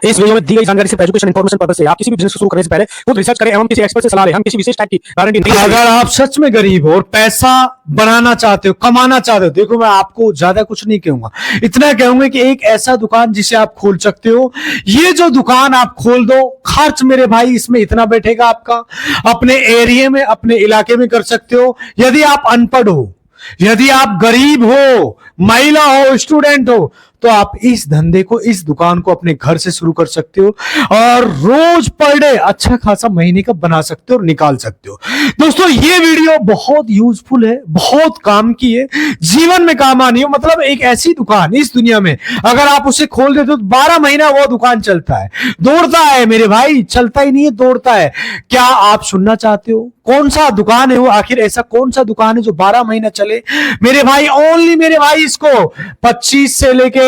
इस वीडियो में दी गई जानकारी सिर्फ एजुकेशन इन्फॉर्मेशन पर्पस से। आप किसी भी बिजनेस को शुरू करने से पहले खुद रिसर्च करें एवं किसी एक्सपर्ट से सलाह लें। हम किसी विशेष टाइप की गारंटी नहीं। अगर आप सच में गरीब हो और पैसा बनाना चाहते हो, कमाना चाहते हो, देखो मैं आपको ज्यादा कुछ नहीं कहूंगा, इतना कहूंगा कि एक ऐसा दुकान जिसे आप खोल सकते हो। ये जो दुकान आप खोल दो, खर्च मेरे भाई इसमें इतना बैठेगा आपका, अपने एरिया में अपने इलाके में कर सकते हो। यदि आप अनपढ़ हो, यदि आप गरीब हो, महिला हो, स्टूडेंट हो, तो आप इस धंधे को, इस दुकान को अपने घर से शुरू कर सकते हो और रोज पर डे अच्छा खासा महीने का बना सकते हो और निकाल सकते हो। दोस्तों ये वीडियो बहुत यूजफुल है, बहुत काम की है, जीवन में काम आनी हो। मतलब एक ऐसी दुकान इस दुनिया में अगर आप उसे खोल देते हो तो 12 महीना वो दुकान चलता है, दौड़ता है मेरे भाई, चलता ही नहीं है, दौड़ता है। क्या आप सुनना चाहते हो कौन सा दुकान है वो? आखिर ऐसा कौन सा दुकान है जो 12 महीना चले मेरे भाई? ओनली मेरे भाई इसको 25 से लेके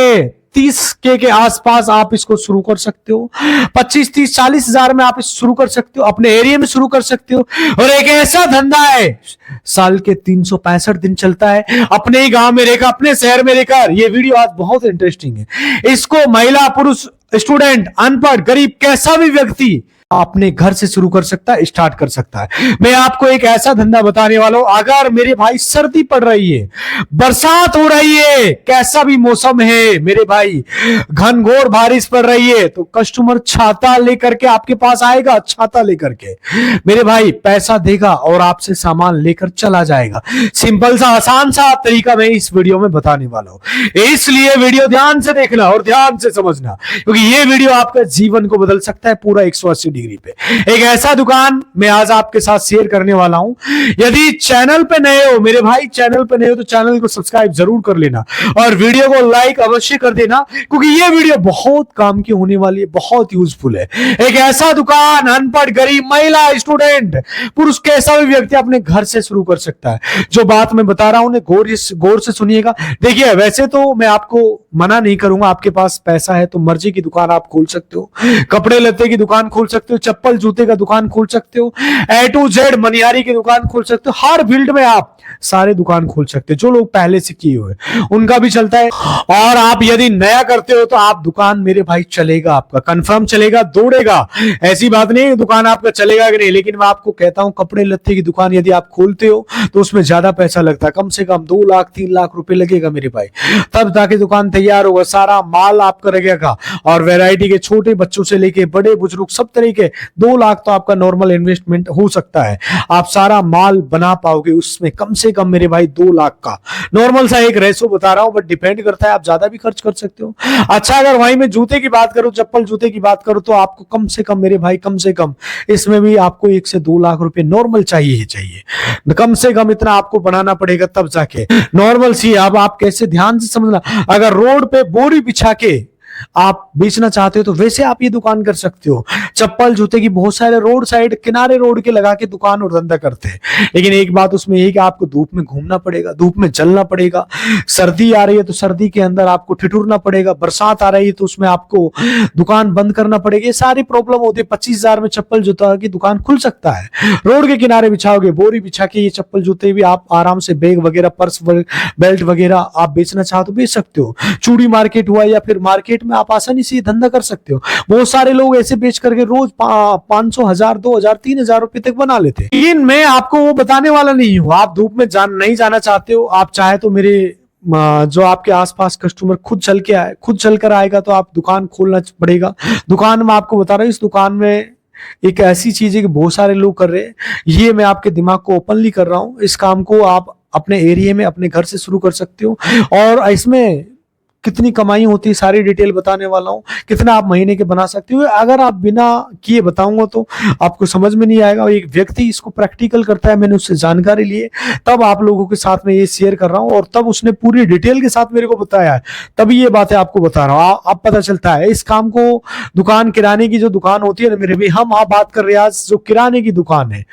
30 के आसपास आप इसको शुरू कर सकते हो। 25, 30, 40 हजार में आप इस शुरू कर सकते हो, अपने एरिया में शुरू कर सकते हो। और एक ऐसा धंधा है साल के 365 दिन चलता है, अपने ही गांव में रहकर, अपने शहर में रहकर। ये वीडियो आज बहुत इंटरेस्टिंग है। इसको महिला, पुरुष, स्टूडेंट, अनपढ़, गरीब, कैसा भी व्यक्ति अपने घर से शुरू कर सकता है, स्टार्ट कर सकता है। मैं आपको एक ऐसा धंधा बताने वाला हूं। अगर मेरे भाई सर्दी पड़ रही है, बरसात हो रही है, कैसा भी मौसम है मेरे भाई, घनघोर बारिश पड़ रही है, तो कस्टमर छाता लेकर के आपके पास आएगा, छाता लेकर के मेरे भाई पैसा देगा और आपसे सामान लेकर चला जाएगा। सिंपल सा आसान सा तरीका मैं इस वीडियो में बताने वाला हूं, इसलिए वीडियो ध्यान से देखना और ध्यान से समझना, क्योंकि ये वीडियो आपका जीवन को बदल सकता है पूरा 180 डिग्री पे। एक ऐसा दुकान मैं आज आपके साथ शेयर करने वाला हूं। यदि चैनल पे नए हो मेरे भाई, चैनल पे नए हो तो चैनल को सब्सक्राइब जरूर कर लेना और वीडियो को लाइक अवश्य कर देना, क्योंकि ये वीडियो बहुत काम की होने वाली है, बहुत यूजफुल है। एक ऐसा दुकान अनपढ़, गरीब, महिला, स्टूडेंट, पुरुष, कैसा भी व्यक्ति अपने घर से शुरू कर सकता है। जो बात मैं बता रहा हूं गौर से सुनिएगा। देखिए वैसे तो मैं आपको मना नहीं करूंगा, आपके पास पैसा है तो मर्जी की दुकान आप खोल सकते हो, कपड़े लत्ते की दुकान खोल सकते हो, चप्पल जूते का दुकान खोल सकते हो, A to Z मनिहारी की दुकान खोल सकते हो। हर फील्ड में आप सारे दुकान खोल सकते हो, जो लोग पहले से किए हुए उनका भी चलता है। और आप यदि नया करते हो तो आप दुकान मेरे भाई चलेगा, आपका कंफर्म चलेगा, दौड़ेगा। ऐसी बात नहीं है दुकान आपका चलेगा कि नहीं, लेकिन मैं आपको कहता हूं कपड़े लत्ते की दुकान यदि आप खोलते हो तो उसमें ज्यादा पैसा लगता है, कम से कम 2 लाख 3 लाख रुपए लगेगा मेरे भाई, तब जाके दुकान तैयार होगा, सारा माल आपका लगेगा। और वैरायटी के छोटे बच्चों से लेके बड़े बुजुर्ग सब तरीके, 2 लाख तो आपका नॉर्मल इन्वेस्टमेंट हो सकता है। आप सारा माल बना पाओगे उसमें कम से कम मेरे भाई 2 लाख का। नॉर्मल सा एक रेशो बता रहा हूं, बट डिपेंड करता है, आप ज्यादा भी खर्च कर सकते हो। अच्छा अगर वहीं में जूते की बात करूं, चप्पल जूते की बात करूं, तो आपको कम से कम मेरे भाई, कम से कम इसमें भी आपको 1 से 2 लाख रुपए नॉर्मल चाहिए ही चाहिए, कम से कम इतना आपको बनाना पड़ेगा तब जाके नॉर्मल सी। अब आप कैसे, ध्यान से समझना, अगर रोड पे बोरी बिछा के आप बेचना चाहते हो तो वैसे आप ये दुकान कर सकते हो। चप्पल जूते की बहुत सारे रोड साइड, किनारे रोड के लगा के दुकान और धंधा करते हैं, लेकिन एक बात उसमें यही कि आपको धूप में घूमना पड़ेगा, धूप में चलना पड़ेगा। सर्दी आ रही है तो सर्दी के अंदर आपको ठिठुरना पड़ेगा, बरसात आ रही है तो उसमें आपको दुकान बंद करना पड़ेगा। ये सारी प्रॉब्लम होती है। 25 हजार में चप्पल जूता की दुकान खुल सकता है, रोड के किनारे बिछाओगे, बोरी बिछा के ये चप्पल जूते भी आप आराम से, बैग वगैरह, पर्स, बेल्ट वगैरह आप बेचना चाहो तो बेच सकते हो। चूड़ी मार्केट हुआ या फिर मार्केट में आप आसानी से धंधा कर सकते हो। बहुत सारे लोग ऐसे बेच करके रोज 500, 1000, 2000, 3000 रुपए तक बना लेते हैं। लेकिन मैं आपको वो बताने वाला नहीं हूं। आप धूप में नहीं जाना चाहते हो, आप चाहे तो मेरे जो आपके आसपास कस्टमर खुद चल के आए, खुद चल कर आएगा तो आप दुकान खोलना पड़ेगा। दुकान में आपको बता रहा हूं, इस दुकान में एक ऐसी चीज है कि बहुत सारे लोग कर रहे हैं, ये मैं आपके दिमाग को ओपनली कर रहा हूं। इस काम को आप अपने एरिया में, अपने घर से शुरू कर सकते हो और इसमें कितनी कमाई होती है सारी डिटेल बताने वाला हूं, कितना आप महीने के बना सकते हो। अगर आप बिना किए बताऊंगा तो आपको समझ में नहीं आएगा। एक व्यक्ति इसको प्रैक्टिकल करता है, मैंने उससे जानकारी ली है, तब आप लोगों के साथ में ये शेयर कर रहा हूं और तब उसने पूरी डिटेल के साथ मेरे को बताया है, तभी ये बातें आपको बता रहा हूं। अब पता चलता है इस काम को। दुकान, किराने की जो दुकान होती है ना मेरे भी, हम बात कर रहे हैं आज जो किराने की दुकान है।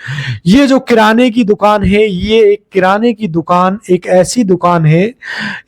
ये जो किराने की दुकान है, ये एक किराने की दुकान एक ऐसी दुकान है,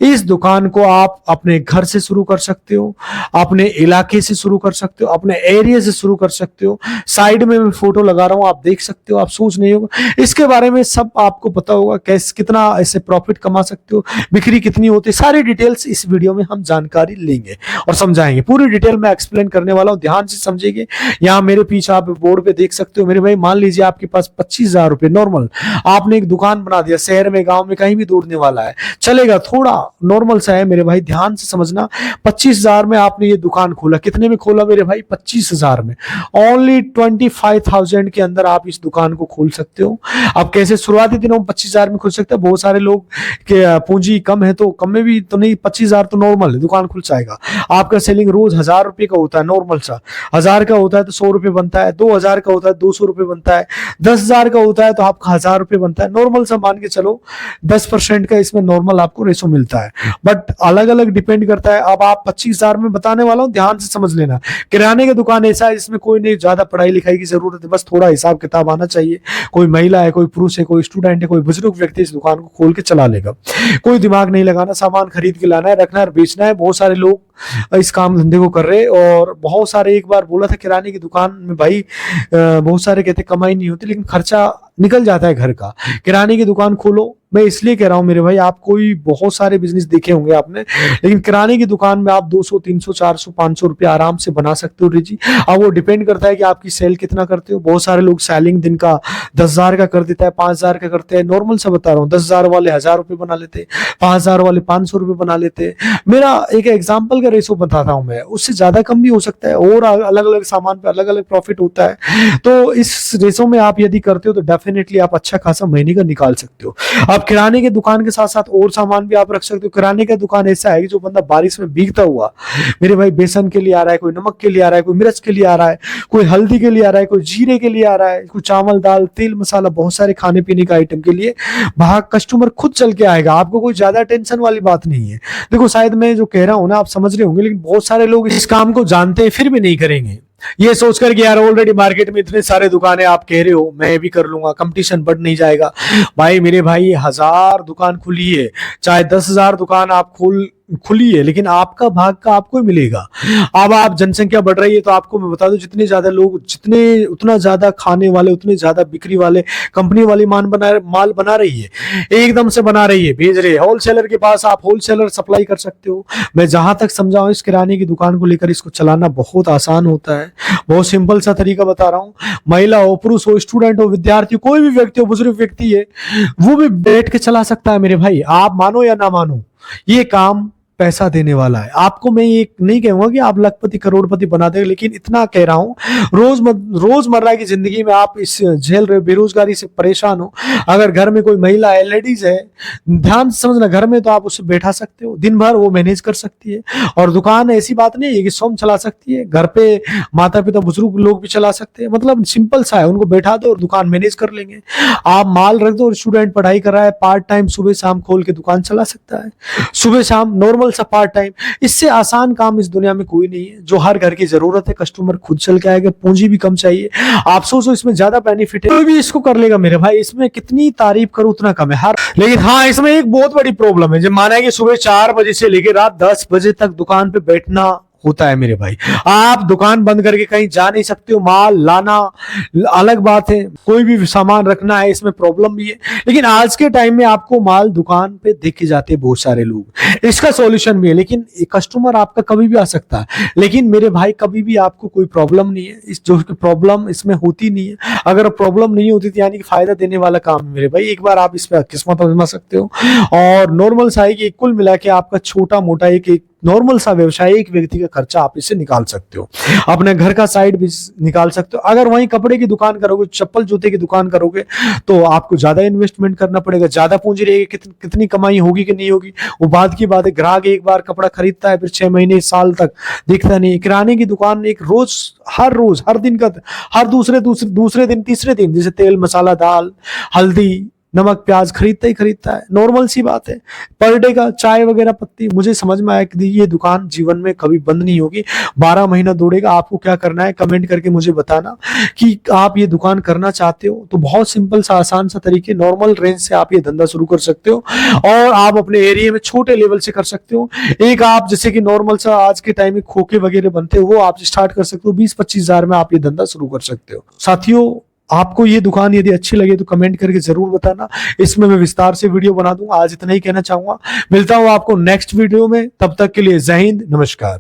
इस दुकान को आप अपने अपने घर से शुरू कर सकते हो, अपने इलाके से शुरू कर सकते हो, अपने एरिया से शुरू कर सकते हो। साइड में मैं फोटो लगा रहा हूं, आप देख सकते हो, आप सोच नहीं होगा इसके बारे में, सब आपको पता होगा कैसे कितना ऐसे प्रॉफिट कमा सकते हो, बिक्री कितनी होती है, सारी डिटेल्स इस वीडियो में हम जानकारी लेंगे और समझाएंगे। पूरी डिटेल में एक्सप्लेन करने वाला हूं, ध्यान से समझिए। यहाँ मेरे पीछे आप बोर्ड पे देख सकते हो मेरे भाई, मान लीजिए आपके पास 25,000 रुपए नॉर्मल, आपने एक दुकान बना दिया, शहर में गांव में कहीं भी दौड़ने वाला है, चलेगा, थोड़ा नॉर्मल सा है मेरे भाई, ध्यान से समझना। 25,000 में आपने ये दुकान खोला, कितने में खोला मेरे भाई? 25,000 में। ओनली 25,000 के अंदर आप इस दुकान को खोल सकते हो। अब कैसे शुरुआती दिनों में 25,000 में खोल सकते हैं, बहुत सारे लोग के पूंजी कम है तो कम में भी तो नहीं, 25,000 तो नॉर्मल है, दुकान खुल जाएगा। आपका सेलिंग रोज 1,000 रुपए का होता है, नॉर्मल सा 1,000 का होता है तो 100 रुपए बनता है, 2,000 का होता है 200 रुपए बनता है, 10,000 का होता है तो आपका 1,000 रुपए बनता है, नॉर्मल सा मान के चलो 10% का इसमें नॉर्मल आपको रेशो मिलता है। बट अलग अलग डिपेंड करता है। अब आप 25,000 में बताने वाला हूं, ध्यान से समझ लेना। किराने की दुकान ऐसा है जिसमें कोई नहीं ज्यादा पढ़ाई लिखाई की जरूरत है, बस थोड़ा हिसाब किताब आना चाहिए। कोई महिला है, कोई पुरुष है, कोई स्टूडेंट है, कोई बुजुर्ग व्यक्ति इस दुकान को खोल के चला लेगा। कोई दिमाग नहीं लगाना, सामान खरीद के लाना है, रखना है, बेचना है। बहुत सारे लोग इस काम धंधे को कर रहे, और बहुत सारे, एक बार बोला था किराने की दुकान में भाई, बहुत सारे कहते कमाई नहीं होती, लेकिन खर्चा निकल जाता है घर का। किराने की दुकान खोलो, मैं इसलिए कह रहा हूं मेरे भाई, आप कोई बहुत सारे बिजनेस देखे होंगे आपने, लेकिन किराने की दुकान में आप 200, 300, 400, 500 रुपए आराम से बना सकते हो जी। अब वो डिपेंड करता है कि आपकी सेल कितना करते हो। बहुत सारे लोग सेलिंग दिन का 10,000 का कर देता है, 5,000 का करते हैं, नॉर्मल सा बता रहा हूँ। 10,000 वाले 1,000 रुपए बना लेते, 5,000 वाले 500 रुपए बना लेते। मेरा एक एग्जाम्पल का रेशो बताता हूँ मैं, उससे ज्यादा कम भी हो सकता है, और अलग अलग सामान पे अलग अलग प्रॉफिट होता है। तो इस रेशो में आप यदि करते हो तो डेफिनेटली आप अच्छा खासा महीने का निकाल सकते हो। आप किराने की दुकान के साथ साथ और सामान भी आप रख सकते हो। किराने का दुकान ऐसा है कि जो बंदा बारिश में भीगता हुआ मेरे भाई बेसन के लिए आ रहा है, कोई नमक के लिए आ रहा है, कोई मिर्च के लिए आ रहा है, कोई हल्दी के लिए आ रहा है, कोई जीरे के लिए आ रहा है, कोई चावल दाल तेल मसाला, बहुत सारे खाने पीने का आइटम के लिए वहां कस्टमर खुद चल के आएगा। आपको कोई ज्यादा टेंशन वाली बात नहीं है। देखो शायद मैं जो कह रहा हूं ना आप समझ रहे होंगे, लेकिन बहुत सारे लोग इस काम को जानते हैं फिर भी नहीं करेंगे, ये सोचकर कि यार ऑलरेडी मार्केट में इतने सारे दुकानें, आप कह रहे हो मैं भी कर लूंगा, कंपटीशन बढ़ नहीं जाएगा। भाई मेरे भाई 1,000 दुकान खुली है, चाहे 10,000 दुकान आप खुली है, लेकिन आपका भाग का आपको ही मिलेगा। अब आप जनसंख्या बढ़ रही है तो आपको मैं बता दूं, जितने ज्यादा लोग, जितने उतना ज्यादा खाने वाले, उतने ज्यादा बिक्री वाले, कंपनी वाली माल बना रही है, एकदम से बना रही है, भेज रही है होलसेलर के पास। आप होलसेलर सप्लाई कर सकते हो। मैं जहां तक समझा हूं, इस किराने की दुकान को लेकर इसको चलाना बहुत आसान होता है, बहुत सिंपल सा तरीका बता रहा हूँ। महिला हो, पुरुष हो, स्टूडेंट हो, विद्यार्थी हो, कोई भी व्यक्ति हो, बुजुर्ग व्यक्ति है, वो भी बैठ के चला सकता है मेरे भाई। आप मानो या ना मानो, ये काम पैसा देने वाला है। आपको मैं ये नहीं कहूंगा कि आप लखपति करोड़पति बना देंगे, लेकिन इतना कह रहा हूं, रोजमर्रा की जिंदगी में आप इस झेल रहे बेरोजगारी से परेशान हो, अगर घर में कोई महिला है, लेडीज है, ध्यान से समझना, घर में तो आप उसे बैठा सकते हो, दिन भर वो मैनेज कर सकती है। और दुकान ऐसी बात नहीं है कि स्वयं चला सकती है, घर पे माता पिता बुजुर्ग लोग भी चला सकते हैं। मतलब सिंपल सा है, उनको बैठा दो और दुकान मैनेज कर लेंगे। आप माल रख दो, और स्टूडेंट पढ़ाई कर रहा है, पार्ट टाइम सुबह शाम खोल के दुकान चला सकता है, सुबह शाम नॉर्मल सा पार्ट टाइम। इससे आसान काम इस दुनिया में कोई नहीं है, जो हर घर की जरूरत है। कस्टमर खुद चल के आएगा, पूंजी भी कम चाहिए। आप सोचो इसमें ज्यादा बेनिफिट है, कोई भी इसको कर लेगा मेरे भाई। इसमें कितनी तारीफ करूं उतना कम है। लेकिन हाँ, इसमें एक बहुत बड़ी प्रॉब्लम है। जब माना है कि सुबह 4 बजे से लेकर रात 10 बजे तक दुकान पे बैठना होता है मेरे भाई। आप दुकान बंद करके कहीं जा नहीं सकते हो। माल लाना अलग बात है, कोई भी सामान रखना है, इसमें प्रॉब्लम भी है। लेकिन आज के टाइम में आपको माल दुकान पे देखे जाते हैं बहुत सारे लोग, इसका सॉल्यूशन भी है। लेकिन कस्टमर आपका कभी भी आ सकता है, लेकिन मेरे भाई कभी भी आपको कोई प्रॉब्लम नहीं है। इस जो प्रॉब्लम इसमें होती नहीं है। अगर प्रॉब्लम नहीं होती तो यानी कि फायदा देने वाला काम है मेरे भाई। एक बार आप इस पर किस्मत आजमा सकते हो। और नॉर्मल सा है कि कुल मिला के आपका छोटा मोटा एक नॉर्मल सा व्यवसाय, एक व्यक्ति का खर्चा आप इससे निकाल सकते हो, अपने घर का साइड भी निकाल सकते हो। अगर वहीं कपड़े की दुकान करोगे, चप्पल जूते की दुकान करोगे, तो आपको ज्यादा इन्वेस्टमेंट करना पड़ेगा, ज्यादा पूंजी रहेगी। कितनी कमाई होगी कि नहीं होगी वो बात की बात है। ग्राहक एक बार कपड़ा खरीदता है, फिर 6 महीने साल तक दिखता नहीं। किराने की दुकान एक रोज हर दिन का, हर दूसरे दिन, तीसरे दिन, जैसे तेल मसाला दाल हल्दी नमक प्याज खरीदता ही खरीदता है, नॉर्मल सी बात है। पर डे का चाय वगैरह पत्ती, मुझे समझ में आया कि ये दुकान जीवन में कभी बंद नहीं होगी, 12 महीना दौड़ेगा। आपको क्या करना है, कमेंट करके मुझे बताना कि आप ये दुकान करना चाहते हो तो बहुत सिंपल सा आसान सा तरीके, नॉर्मल रेंज से आप ये धंधा शुरू कर सकते हो और आप अपने एरिया में छोटे लेवल से कर सकते हो। एक आप जैसे कि नॉर्मल सा आज के टाइम में खोखे वगैरह बनते हो, वो आप स्टार्ट कर सकते हो, 20-25 हजार में आप ये धंधा शुरू कर सकते हो। साथियों, आपको ये दुकान यदि अच्छी लगे तो कमेंट करके जरूर बताना, इसमें मैं विस्तार से वीडियो बना दूंगा। आज इतना ही कहना चाहूंगा, मिलता हूं आपको नेक्स्ट वीडियो में, तब तक के लिए जय हिंद, नमस्कार।